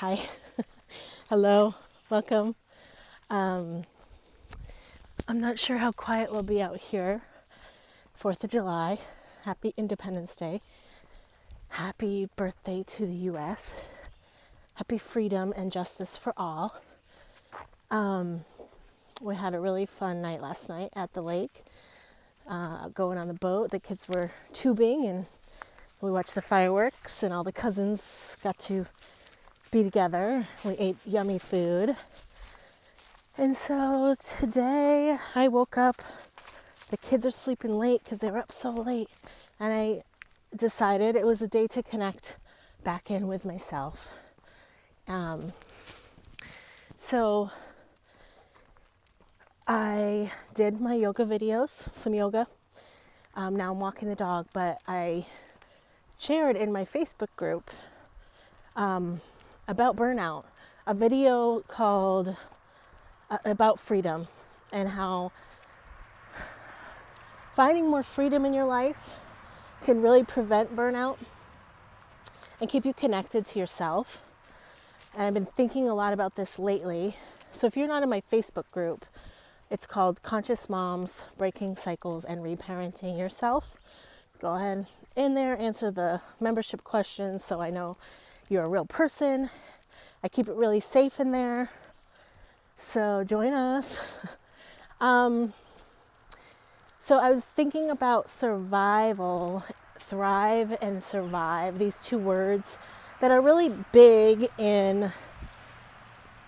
Hi. Hello. Welcome. Um, I'm not sure how quiet we'll be out here. 4th of July. Happy Independence Day. Happy birthday to the US. Happy freedom and justice for all. Um, we had a really fun night last night at the lake, going on the boat. The kids were tubing and we watched the fireworks, and all the cousins got to be together. We ate yummy food. And so today I woke up, the kids are sleeping late because they were up so late, and I decided it was a day to connect back in with myself. So I did my yoga videos, some yoga. Now I'm walking the dog, but I shared in my Facebook group about burnout, a video called about freedom, and how finding more freedom in your life can really prevent burnout and keep you connected to yourself. And I've been thinking a lot about this lately. So if you're not in my Facebook group, it's called Conscious Moms, Breaking Cycles and Reparenting Yourself. Go ahead in there, answer the membership questions so I know you're a real person. I keep it really safe in there. So join us. So I was thinking about survival, thrive and survive, these two words that are really big in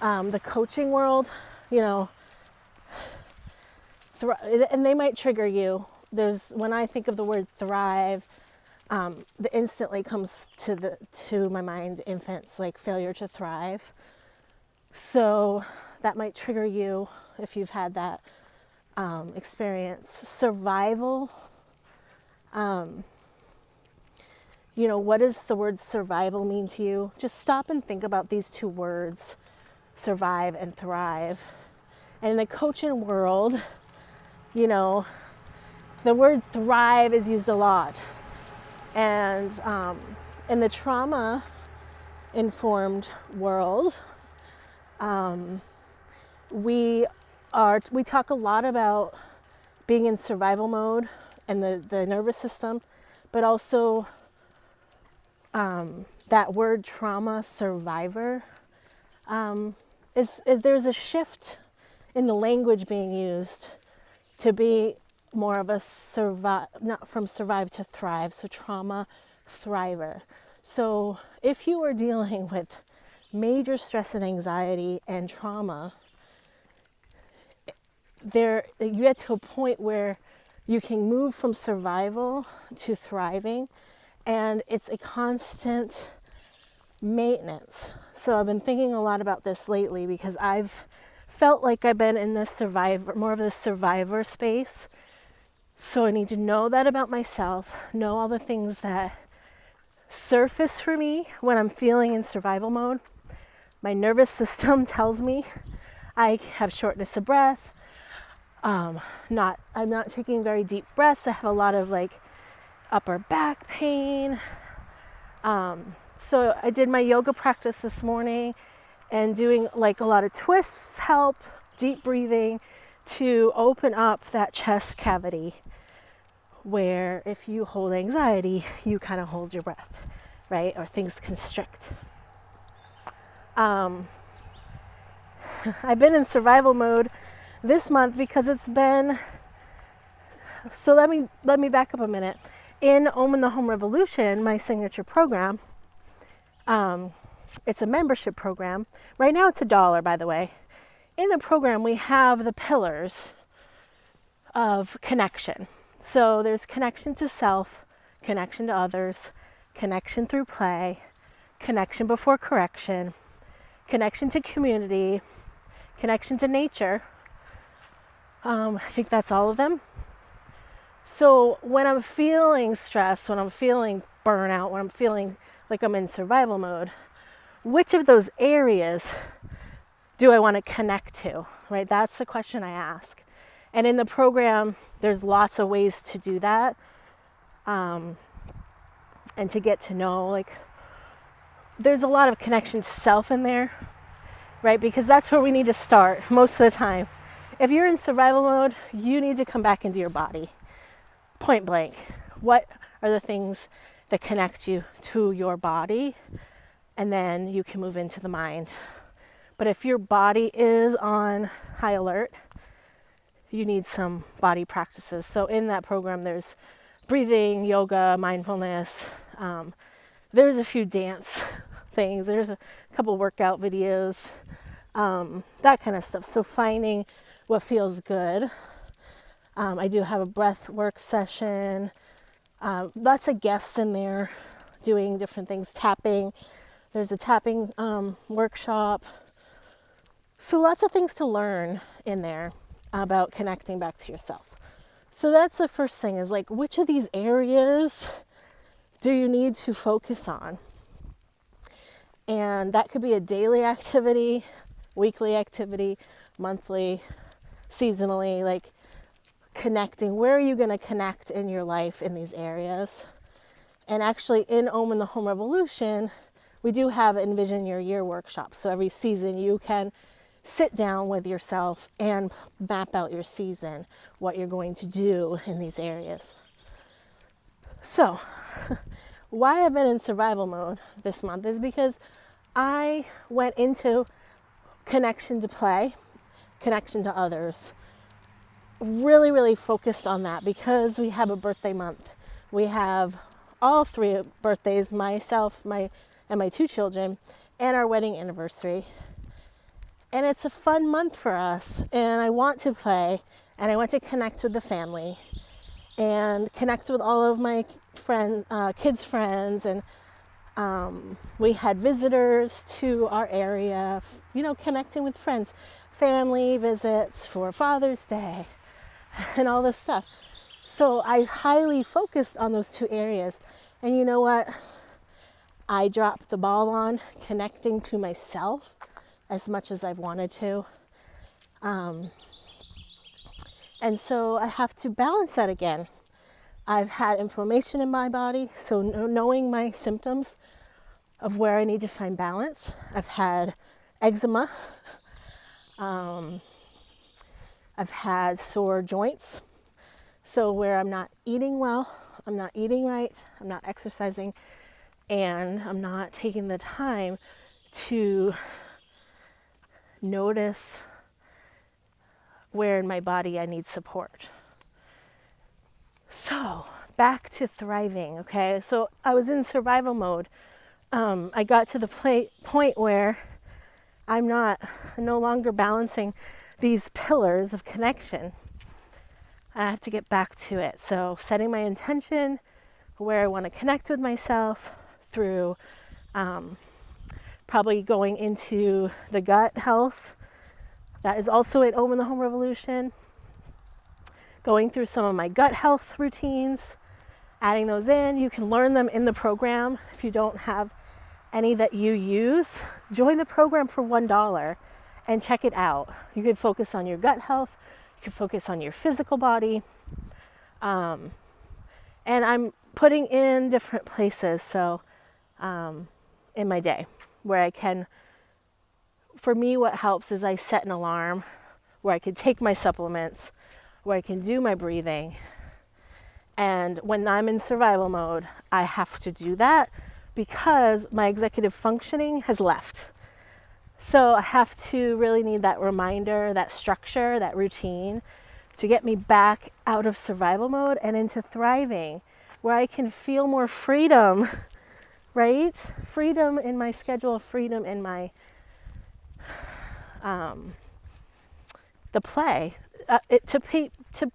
the coaching world, you know, and they might trigger you. When I think of the word thrive, the instantly comes to my mind infants, like failure to thrive. So that might trigger you if you've had that experience. Survival, what does the word survival mean to you? Just stop and think about these two words, survive and thrive. And in the coaching world, the word thrive is used a lot. And in the trauma-informed world, we talk a lot about being in survival mode and the nervous system, but also that word trauma survivor there's a shift in the language being used to be more of a not from survive to thrive, so trauma thriver. So if you are dealing with major stress and anxiety and trauma, you get to a point where you can move from survival to thriving, and it's a constant maintenance. So I've been thinking a lot about this lately because I've felt like I've been in this more of the survivor space. So I need to know that about myself, know all the things that surface for me when I'm feeling in survival mode. My nervous system tells me I have shortness of breath. I'm not taking very deep breaths. I have a lot of upper back pain. So I did my yoga practice this morning, and doing a lot of twists help, deep breathing to open up that chest cavity, where if you hold anxiety, you kind of hold your breath, right? Or things constrict. I've been in survival mode this month because it's been, so let me back up a minute. In Own the Home Revolution, my signature program, it's a membership program. Right now it's $1, by the way. In the program, we have the pillars of connection. So there's connection to self, connection to others, connection through play, connection before correction, connection to community, connection to nature. I think that's all of them. So when I'm feeling stress, when I'm feeling burnout, when I'm feeling like I'm in survival mode, which of those areas do I want to connect to, right? That's the question I ask. And in the program, there's lots of ways to do that, and to get to know there's a lot of connection to self in there, right? Because that's where we need to start most of the time. If you're in survival mode, you need to come back into your body, point blank. What are the things that connect you to your body? And then you can move into the mind. But if your body is on high alert, you need some body practices. So in that program, there's breathing, yoga, mindfulness. There's a few dance things. There's a couple workout videos, that kind of stuff. So finding what feels good. I do have a breath work session. Lots of guests in there doing different things, tapping. There's a tapping workshop. So lots of things to learn in there about connecting back to yourself. So that's the first thing, is like, which of these areas do you need to focus on? And that could be a daily activity, weekly activity, monthly, seasonally, like connecting. Where are you going to connect in your life in these areas? And actually in Om and the Home Revolution, we do have Envision Your Year workshops. So every season you can sit down with yourself and map out your season, what you're going to do in these areas. So why I've been in survival mode this month is because I went into connection to play, connection to others, really, really focused on that because we have a birthday month. We have all 3 birthdays, myself, and my 2 children, and our wedding anniversary. And it's a fun month for us, and I want to play, and I want to connect with the family and connect with all of my friends, kids' friends, and we had visitors to our area, connecting with friends, family visits for Father's Day, and all this stuff. So I highly focused on those 2 areas. And you know what? I dropped the ball on connecting to myself as much as I've wanted to. And so I have to balance that again. I've had inflammation in my body, so knowing my symptoms of where I need to find balance. I've had eczema. I've had sore joints. So where I'm not eating well, I'm not eating right, I'm not exercising, and I'm not taking the time to notice where in my body I need support. So back to thriving, okay? So I was in survival mode. I got to the point where I'm no longer balancing these pillars of connection. I have to get back to it. So setting my intention where I want to connect with myself through probably going into the gut health. That is also at Om in the Home Revolution. Going through some of my gut health routines, adding those in. You can learn them in the program. If you don't have any that you use, join the program for $1 and check it out. You could focus on your gut health. You could focus on your physical body. And I'm putting in different places. So in my day where I can, for me, what helps is I set an alarm where I can take my supplements, where I can do my breathing. And when I'm in survival mode, I have to do that because my executive functioning has left. So I have to really need that reminder, that structure, that routine to get me back out of survival mode and into thriving, where I can feel more freedom, right? Freedom in my schedule, freedom in my, the play, to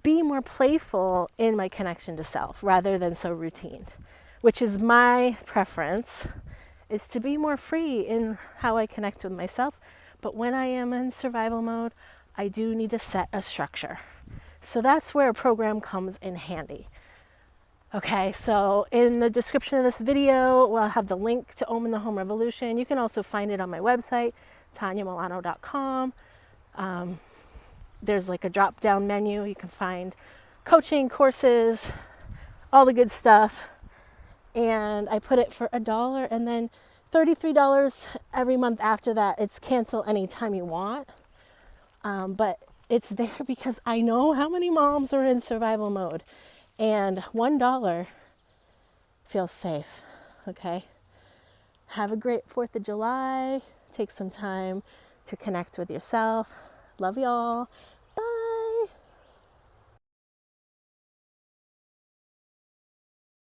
be more playful in my connection to self rather than so routine, which is my preference, is to be more free in how I connect with myself. But when I am in survival mode, I do need to set a structure. So that's where a program comes in handy. Okay, so in the description of this video, we'll have the link to Om in the Home Revolution. You can also find it on my website, TanyaMilano.com. There's like a drop-down menu. You can find coaching, courses, all the good stuff. and I put it for $1, and then $33 every month after that. It's cancel anytime you want. But it's there because I know how many moms are in survival mode, and $1 feels safe. Okay. Have a great 4th of July. Take some time to connect with yourself. Love y'all.